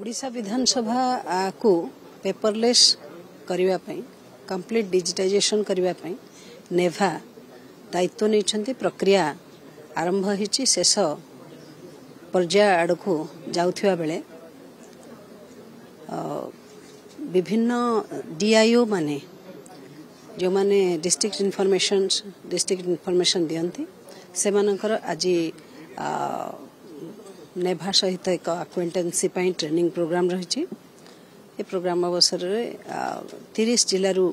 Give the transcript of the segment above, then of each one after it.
ओडिशा विधानसभा को पेपरलेस करने complete digitisation करने नेभा दायित्व नहीं प्रक्रिया आरंभ होती शेष पर्याय आड़ को जाउथिबा बेले विभिन्न डीआईओ माने जो माने डिस्ट्रिक्ट इनफॉरमेशन दियंती से मानकर आज नेभा सहित एक एक्वेंटेंसी ट्रेनिंग प्रोग्राम रही। ये प्रोग्राम अवसर में 30 जिलू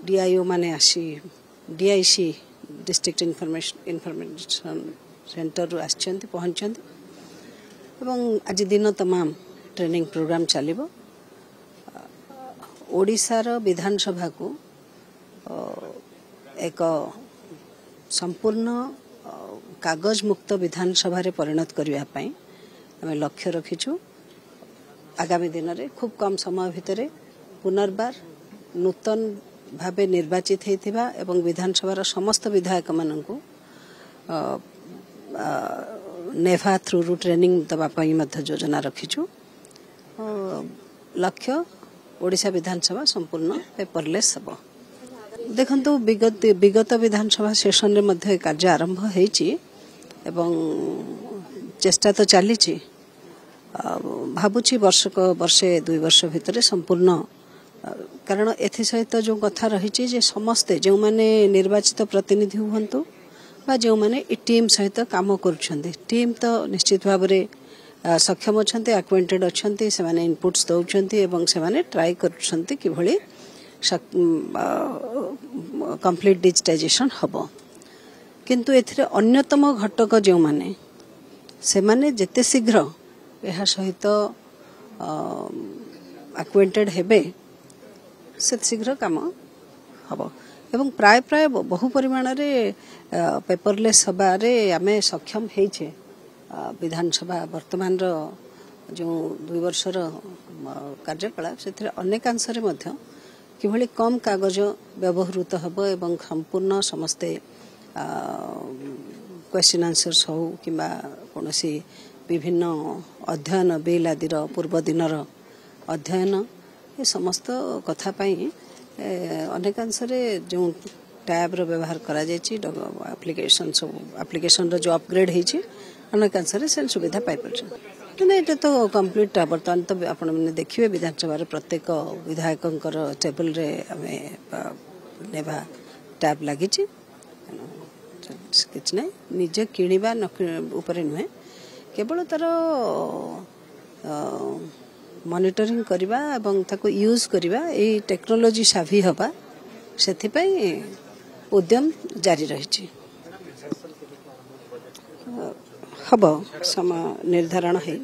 डीआईओ माने आसी डीआईसी डिस्ट्रिक्ट इनफॉरमेशन सेंटर आछंती पहुंचंती एवं आज दिन तमाम ट्रेनिंग प्रोग्राम चलिबो। ओडिशार विधानसभा को एक संपूर्ण कागज मुक्त विधानसभा रे परिणत करने आम लक्ष्य रखीचु। आगामी दिन में खूब कम समय भितर पुनर्बार नूतन भावे निर्वाचित होता एवं विधानसभा समस्त विधायक मानू नेभा थ्रू ट्रेनिंग दवाई योजना रखीचु। लक्ष्य ओडिशा विधानसभा संपूर्ण पेपरलेस हम। देखंतु विगत विधानसभा सेशन रे मध्य कार्य आरंभ होईची एवं चेष्टा तो चली भावुची वर्षे 2 वर्ष भितर संपूर्ण कारण एथि सहित जो कथा रही जे समस्ते जो माने निर्वाचित प्रतिनिधि हुंतु बा जो माने टीम सहित काम करुछंती टीम तो निश्चित भाव में सक्षम अछंती एक्वेंटेड अछंती से माने इनपुट्स दउछंती एवं से माने ट्राई करुछंती कि भली कंप्लीट डिजिटाइजेशन हबो। किंतु एथिरे अन्यतम घटक जो माने से माने जेते शीघ्र यह सहित एक्वेंटेड हेबे से शीघ्र काम हबो एवं प्राय प्राय बहु परिमाण रे पेपरलेस हबारे आमे सक्षम हेइछे। विधानसभा वर्तमान जो 2 वर्षर कार्यकलाप से अनेकांश किभली कम कागज व्यवहृत हब एवं संपूर्ण समस्ते क्वेश्चन आंसर्स हो कि कौन विभिन्न अध्ययन बिल आदि पूर्व दिनर अध्ययन ये समस्त कथापाई अनेकांश जो टैब रो व्यवहार करा जायछि एप्लिकेशन जो अपग्रेड होइछि अनेकांश से सुविधा पाई परछन। ये तो कंप्लीट बर्तमान तो आपण मैंने देखिए विधानसभा प्रत्येक विधायक टेबल रे नेभा टैब लगी किछ नहीं निजे किणवा ऊपर नुहे केवल तार मॉनिटरिंग करवा एवं ताको यूज करवा ये टेक्नोलॉजी सावी हवा से उद्यम जारी रही। हम समय निर्धारण है।